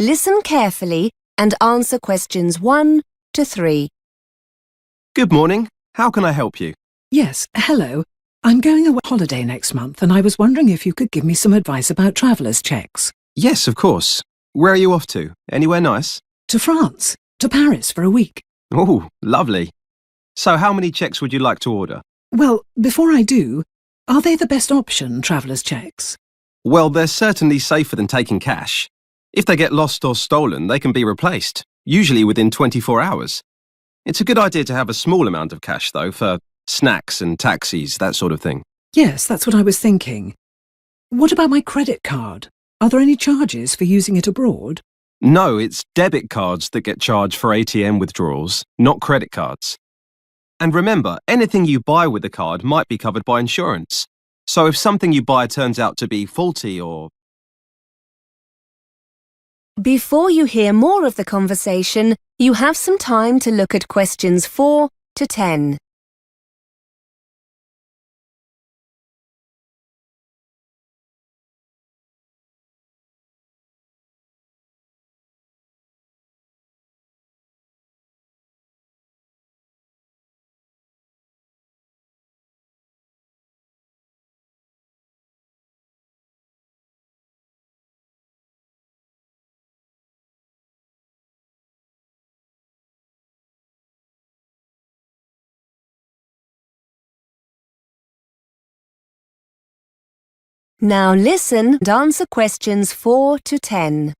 Listen carefully and answer questions 1 to 3. Good morning. How can I help you? Yes, hello. I'm going away on holiday next month and I was wondering if you could give me some advice about traveller's checks. Yes, of course. Where are you off to? Anywhere nice? To France, to Paris for a week. Oh, lovely. So how many checks would you like to order? Well, before I do, are they the best option, traveller's checks? Well, they're certainly safer than taking cash. If they get lost or stolen, they can be replaced, usually within 24 hours. It's a good idea to have a small amount of cash, though, for snacks and taxis, that sort of thing. Yes, that's what I was thinking. What about my credit card? Are there any charges for using it abroad? No, it's debit cards that get charged for ATM withdrawals, not credit cards. And remember, anything you buy with the card might be covered by insurance. So if something you buy turns out to be faulty or... Before you hear more of the conversation, you have some time to look at questions 4 to 10. Now listen and answer questions 4 to 10.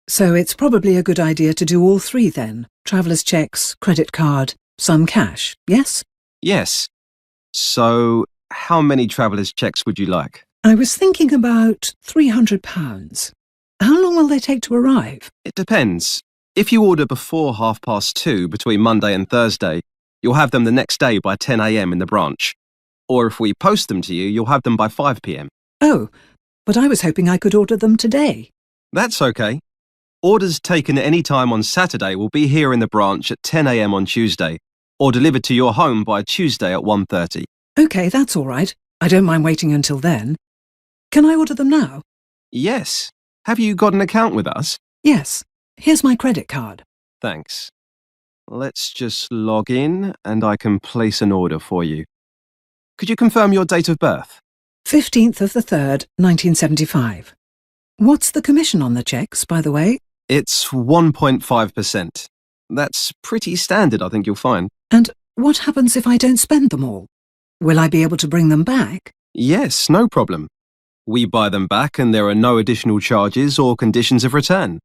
So it's probably a good idea to do all three then. Traveller's checks, credit card, some cash, yes? Yes. So how many traveller's checks would you like? I was thinking about £300. How long will they take to arrive? It depends. If you order before 2:30 between Monday and Thursday, you'll have them the next day by 10 a.m. in the branch. Or if we post them to you, you'll have them by 5 p.m. Oh, but I was hoping I could order them today. That's okay. Orders taken at any time on Saturday will be here in the branch at 10 a.m. on Tuesday, or delivered to your home by Tuesday at 1:30. OK, that's all right. I don't mind waiting until then. Can I order them now? Yes. Have you got an account with us? Yes. Here's my credit card. Thanks. Let's just log in and I can place an order for you. Could you confirm your date of birth? 15th of the 3rd, 1975. What's the commission on the checks, by the way? It's 1.5%. That's pretty standard, I think you'll find. And what happens if I don't spend them all? Will I be able to bring them back? Yes, no problem. We buy them back and there are no additional charges or conditions of return.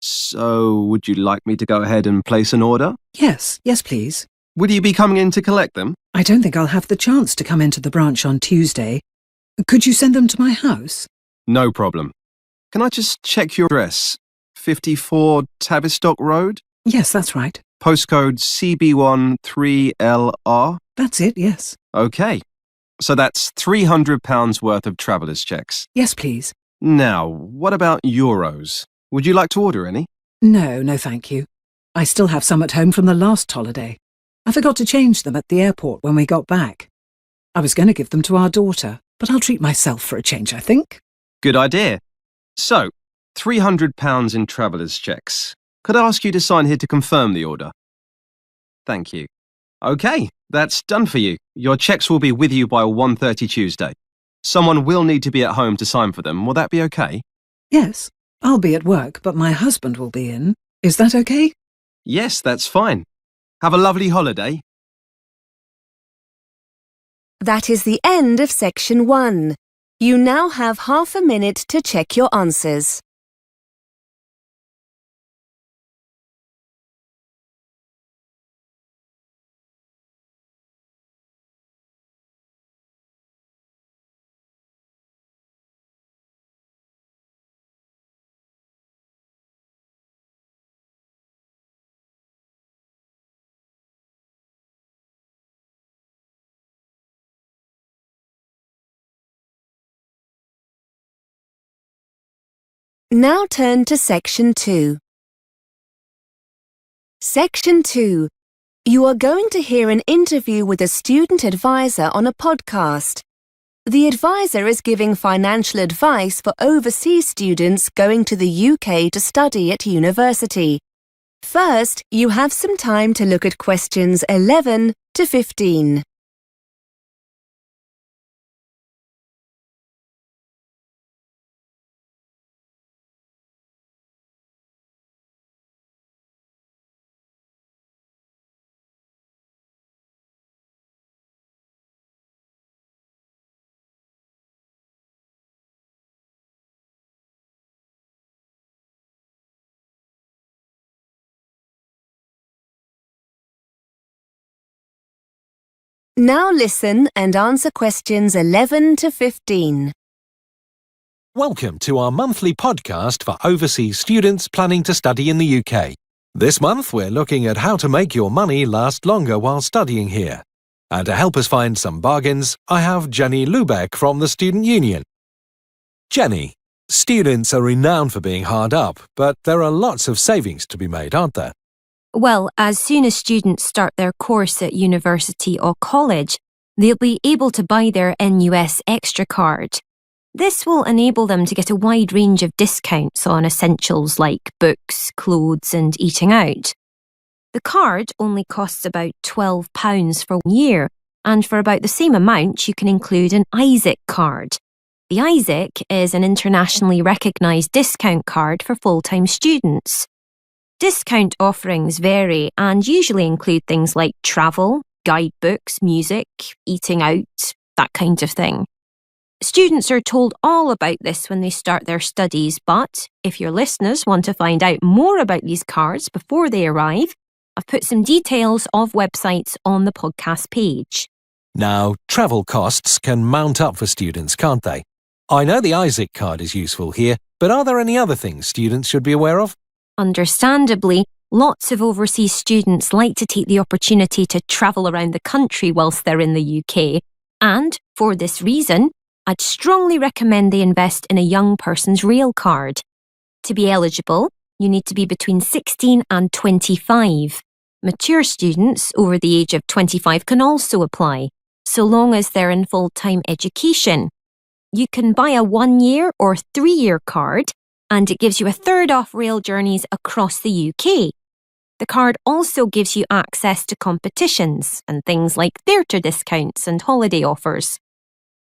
So, would you like me to go ahead and place an order? Yes, please. Would you be coming in to collect them? I don't think I'll have the chance to come into the branch on Tuesday. Could you send them to my house? No problem. Can I just check your address? 54 Tavistock Road? Yes, that's right. Postcode CB1 3LR? That's it, yes. OK. So that's £300 worth of travellers' checks. Yes, please. Now, what about euros? Would you like to order any? No, thank you. I still have some at home from the last holiday. I forgot to change them at the airport when we got back. I was going to give them to our daughter, but I'll treat myself for a change, I think. Good idea. So, £300 in travellers' checks. Could I ask you to sign here to confirm the order? Thank you. OK, that's done for you. Your checks will be with you by 1:30 Tuesday. Someone will need to be at home to sign for them. Will that be OK? Yes, I'll be at work, but my husband will be in. Is that OK? Yes, that's fine. Have a lovely holiday. That is the end of section 1. You now have half a minute to check your answers. Now turn to section 2. Section 2. You are going to hear an interview with a student advisor on a podcast. The advisor is giving financial advice for overseas students going to the UK to study at university. First, you have some time to look at questions 11 to 15. Now listen and answer questions 11 to 15. Welcome to our monthly podcast for overseas students planning to study in the UK. This month we're looking at how to make your money last longer while studying here. And to help us find some bargains, I have Jenny Lubeck from the Student Union. Jenny, students are renowned for being hard up, but there are lots of savings to be made, aren't there? Well, as soon as students start their course at university or college, they'll be able to buy their NUS Extra card. This will enable them to get a wide range of discounts on essentials like books, clothes and eating out. The card only costs about £12 for 1 year, and for about the same amount you can include an ISIC card. The ISIC is an internationally recognised discount card for full-time students. Discount offerings vary and usually include things like travel, guidebooks, music, eating out, that kind of thing. Students are told all about this when they start their studies, but if your listeners want to find out more about these cards before they arrive, I've put some details of websites on the podcast page. Now, travel costs can mount up for students, can't they? I know the ISIC card is useful here, but are there any other things students should be aware of? Understandably, lots of overseas students like to take the opportunity to travel around the country whilst they're in the UK, and for this reason, I'd strongly recommend they invest in a young person's rail card. To be eligible, you need to be between 16 and 25. Mature students over the age of 25 can also apply, so long as they're in full-time education. You can buy a 1-year or 3-year card, and it gives you a third off rail journeys across the UK. The card also gives you access to competitions and things like theatre discounts and holiday offers.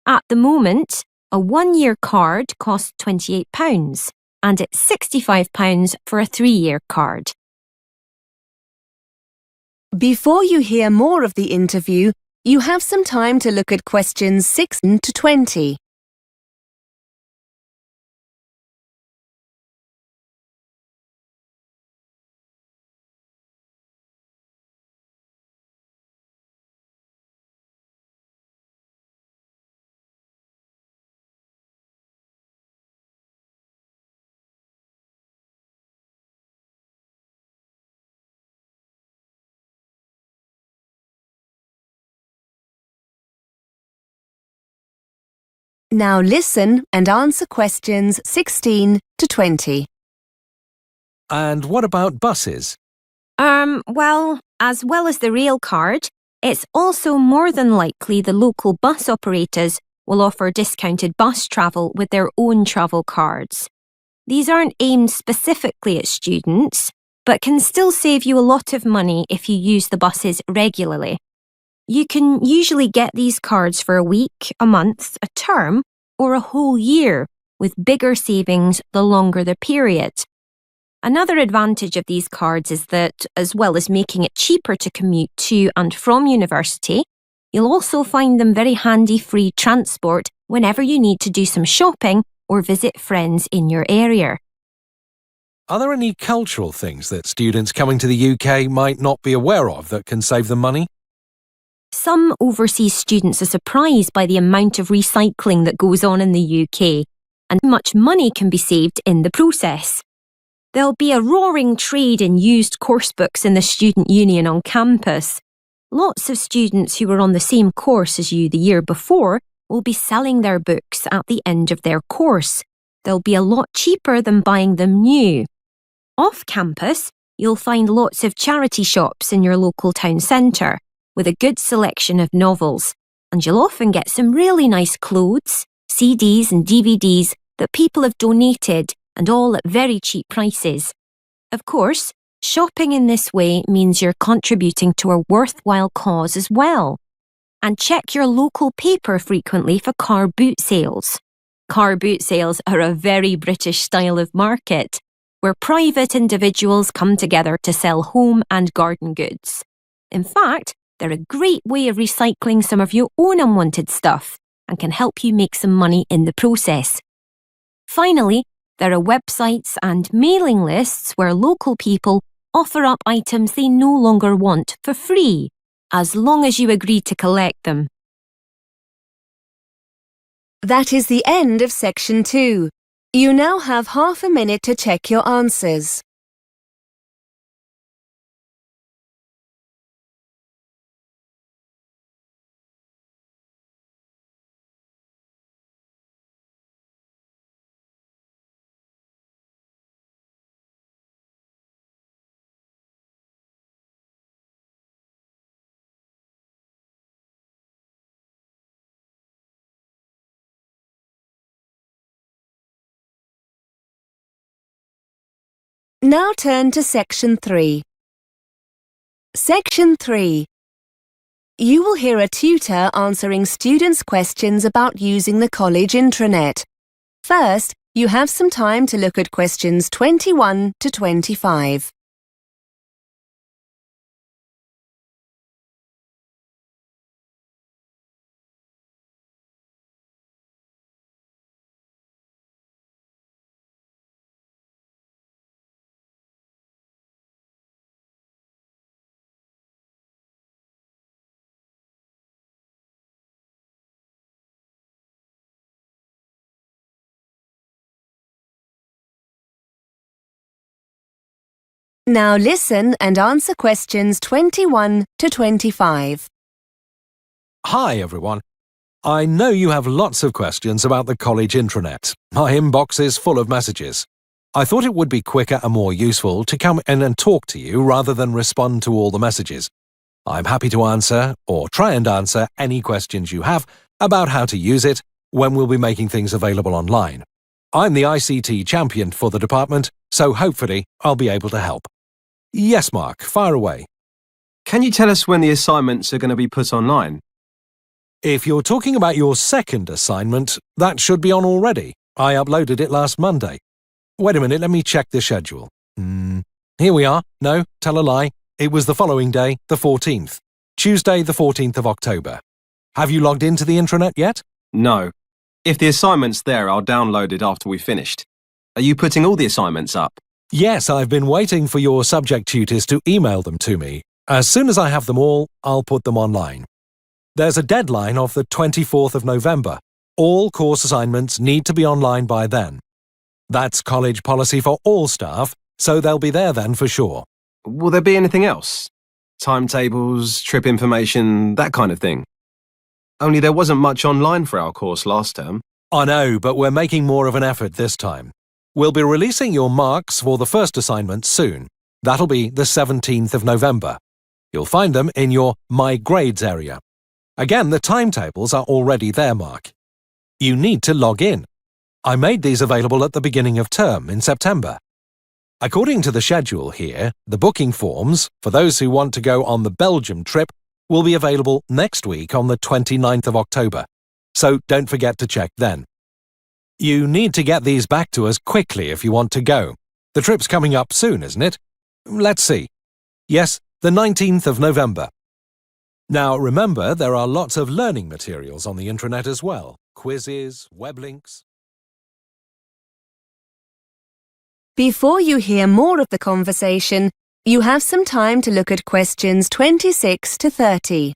At the moment, a 1-year card costs £28 and it's £65 for a 3-year card. Before you hear more of the interview, you have some time to look at questions 16 to 20. Now listen and answer questions 16 to 20. And what about buses? Well, as well as the rail card, it's also more than likely the local bus operators will offer discounted bus travel with their own travel cards. These aren't aimed specifically at students, but can still save you a lot of money if you use the buses regularly. You can usually get these cards for a week, a month, a term, or a whole year, with bigger savings the longer the period. Another advantage of these cards is that, as well as making it cheaper to commute to and from university, you'll also find them very handy free transport whenever you need to do some shopping or visit friends in your area. Are there any cultural things that students coming to the UK might not be aware of that can save them money? Some overseas students are surprised by the amount of recycling that goes on in the UK and how much money can be saved in the process. There'll be a roaring trade in used course books in the Student Union on campus. Lots of students who were on the same course as you the year before will be selling their books at the end of their course. They'll be a lot cheaper than buying them new. Off campus, you'll find lots of charity shops in your local town centre, with a good selection of novels. and you'll often get some really nice clothes, CDs and DVDs that people have donated, and all at very cheap prices. Of course, shopping in this way means you're contributing to a worthwhile cause as well. And check your local paper frequently for car boot sales. Car boot sales are a very British style of market, where private individuals come together to sell home and garden goods. In fact, they're a great way of recycling some of your own unwanted stuff and can help you make some money in the process. Finally, there are websites and mailing lists where local people offer up items they no longer want for free, as long as you agree to collect them. That is the end of section 2. You now have half a minute to check your answers. Now turn to section 3. Section 3. You will hear a tutor answering students' questions about using the college intranet. First, you have some time to look at questions 21 to 25. Now listen and answer questions 21 to 25. Hi everyone. I know you have lots of questions about the college intranet. My inbox is full of messages. I thought it would be quicker and more useful to come in and talk to you rather than respond to all the messages. I'm happy to answer, or try and answer, any questions you have about how to use it when we'll be making things available online. I'm the ICT champion for the department, so hopefully I'll be able to help. Yes, Mark, fire away. Can you tell us when the assignments are going to be put online? If you're talking about your second assignment, that should be on already. I uploaded it last Monday. Wait a minute, let me check the schedule. Here we are. No, tell a lie. It was the following day, the 14th. Tuesday, the 14th of October. Have you logged into the intranet yet? No. If the assignment's there, I'll download it after we've finished. Are you putting all the assignments up? Yes, I've been waiting for your subject tutors to email them to me. As soon as I have them all, I'll put them online. There's a deadline of the 24th of November. All course assignments need to be online by then. That's college policy for all staff, so they'll be there then for sure. Will there be anything else? Timetables, trip information, that kind of thing? Only there wasn't much online for our course last term. I know, but we're making more of an effort this time. We'll be releasing your marks for the first assignment soon. That'll be the 17th of November. You'll find them in your My Grades area. Again, the timetables are already there, Mark. You need to log in. I made these available at the beginning of term in September. According to the schedule here, the booking forms, for those who want to go on the Belgium trip, will be available next week on the 29th of October. So don't forget to check then. You need to get these back to us quickly if you want to go. The trip's coming up soon, isn't it? Let's see. Yes, the 19th of November. Now remember, there are lots of learning materials on the intranet as well. Quizzes, web links. Before you hear more of the conversation, you have some time to look at questions 26 to 30.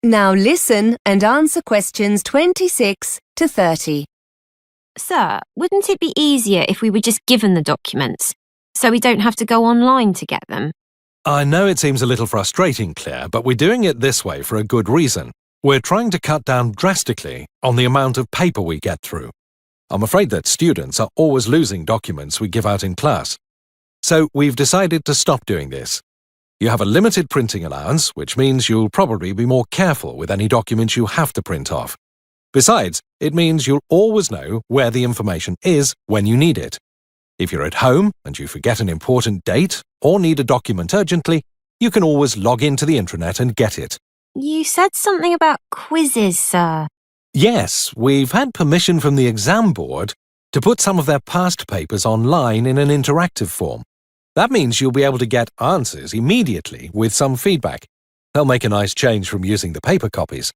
Now listen and answer questions 26 to 30. Sir, wouldn't it be easier if we were just given the documents, so we don't have to go online to get them? I know it seems a little frustrating, Claire, but we're doing it this way for a good reason. We're trying to cut down drastically on the amount of paper we get through. I'm afraid that students are always losing documents we give out in class. So we've decided to stop doing this. You have a limited printing allowance, which means you'll probably be more careful with any documents you have to print off. Besides, it means you'll always know where the information is when you need it. If you're at home and you forget an important date or need a document urgently, you can always log into the intranet and get it. You said something about quizzes, sir. Yes, we've had permission from the exam board to put some of their past papers online in an interactive form. That means you'll be able to get answers immediately with some feedback. They'll make a nice change from using the paper copies.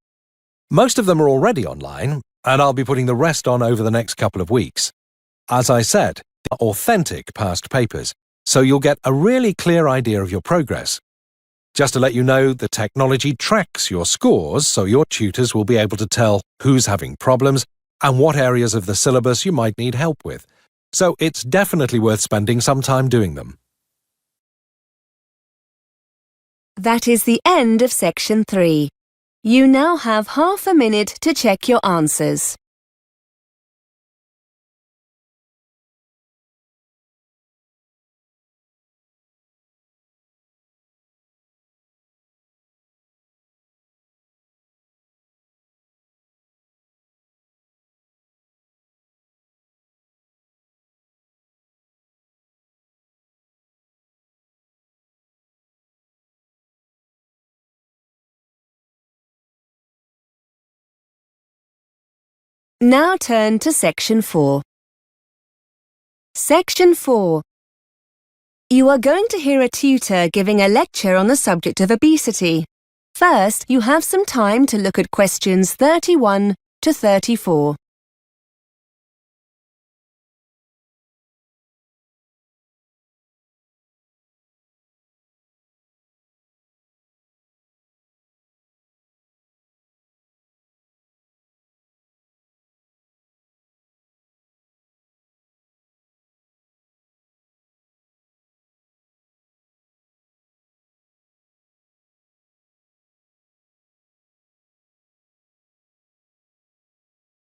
Most of them are already online, and I'll be putting the rest on over the next couple of weeks. As I said, they're authentic past papers, so you'll get a really clear idea of your progress. Just to let you know, the technology tracks your scores, so your tutors will be able to tell who's having problems and what areas of the syllabus you might need help with. So it's definitely worth spending some time doing them. That is the end of section 3. You now have half a minute to check your answers. Now turn to section 4. Section 4. You are going to hear a tutor giving a lecture on the subject of obesity. First, you have some time to look at questions 31 to 34.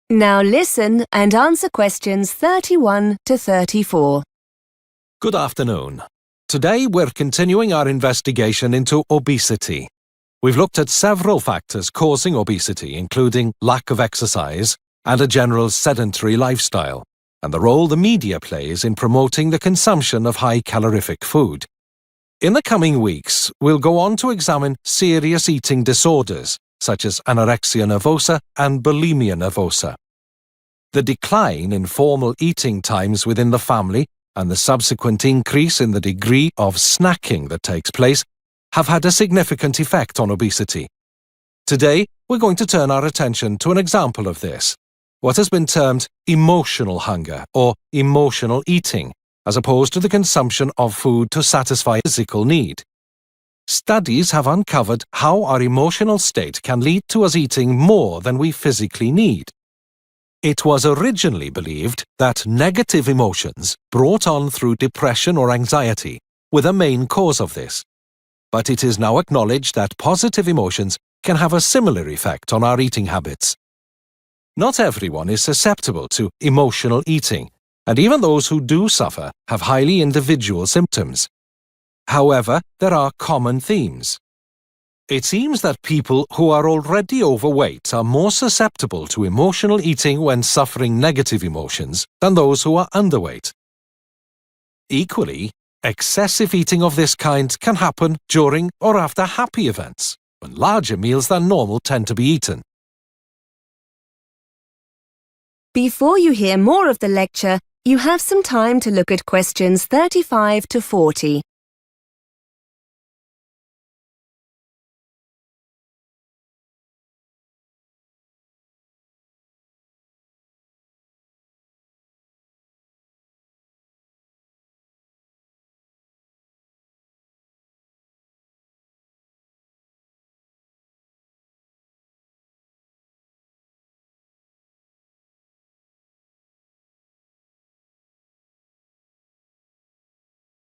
Now listen and answer questions 31 to 34. Good afternoon. Today we're continuing our investigation into obesity. We've looked at several factors causing obesity, including lack of exercise and a general sedentary lifestyle, and the role the media plays in promoting the consumption of high-calorific food. In the coming weeks, we'll go on to examine serious eating disorders, such as anorexia nervosa and bulimia nervosa. The decline in formal eating times within the family and the subsequent increase in the degree of snacking that takes place have had a significant effect on obesity. Today, we're going to turn our attention to an example of this, what has been termed emotional hunger or emotional eating, as opposed to the consumption of food to satisfy physical need. Studies have uncovered how our emotional state can lead to us eating more than we physically need. It was originally believed that negative emotions brought on through depression or anxiety were the main cause of this. But it is now acknowledged that positive emotions can have a similar effect on our eating habits. Not everyone is susceptible to emotional eating, and even those who do suffer have highly individual symptoms. However, there are common themes. It seems that people who are already overweight are more susceptible to emotional eating when suffering negative emotions than those who are underweight. Equally, excessive eating of this kind can happen during or after happy events, when larger meals than normal tend to be eaten. Before you hear more of the lecture, you have some time to look at questions 35 to 40.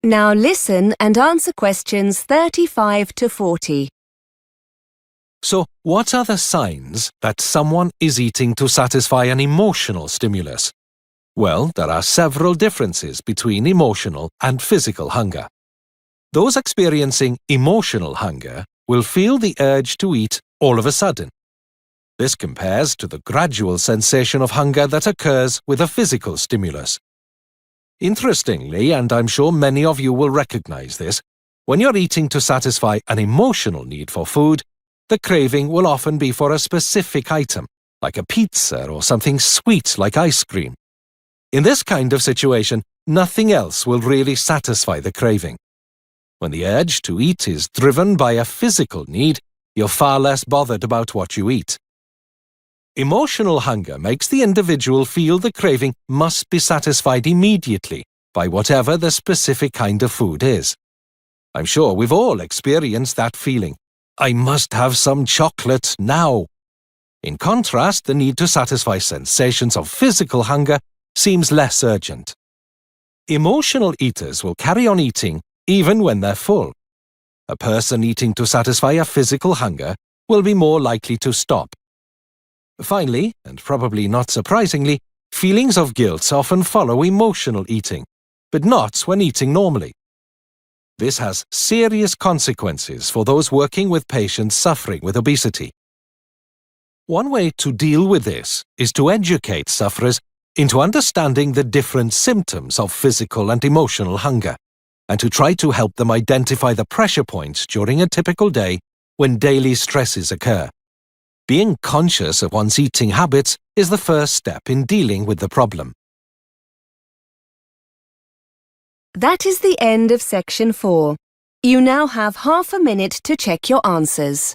Now listen and answer questions 35 to 40. So, what are the signs that someone is eating to satisfy an emotional stimulus? Well, there are several differences between emotional and physical hunger. Those experiencing emotional hunger will feel the urge to eat all of a sudden. This compares to the gradual sensation of hunger that occurs with a physical stimulus. Interestingly, and I'm sure many of you will recognize this, when you're eating to satisfy an emotional need for food, the craving will often be for a specific item, like a pizza or something sweet like ice cream. In this kind of situation, nothing else will really satisfy the craving. When the urge to eat is driven by a physical need, you're far less bothered about what you eat. Emotional hunger makes the individual feel the craving must be satisfied immediately by whatever the specific kind of food is. I'm sure we've all experienced that feeling. I must have some chocolate now. In contrast, the need to satisfy sensations of physical hunger seems less urgent. Emotional eaters will carry on eating even when they're full. A person eating to satisfy a physical hunger will be more likely to stop. Finally, and probably not surprisingly, feelings of guilt often follow emotional eating, but not when eating normally. This has serious consequences for those working with patients suffering with obesity. One way to deal with this is to educate sufferers into understanding the different symptoms of physical and emotional hunger, and to try to help them identify the pressure points during a typical day when daily stresses occur. Being conscious of one's eating habits is the first step in dealing with the problem. That is the end of section 4. You now have half a minute to check your answers.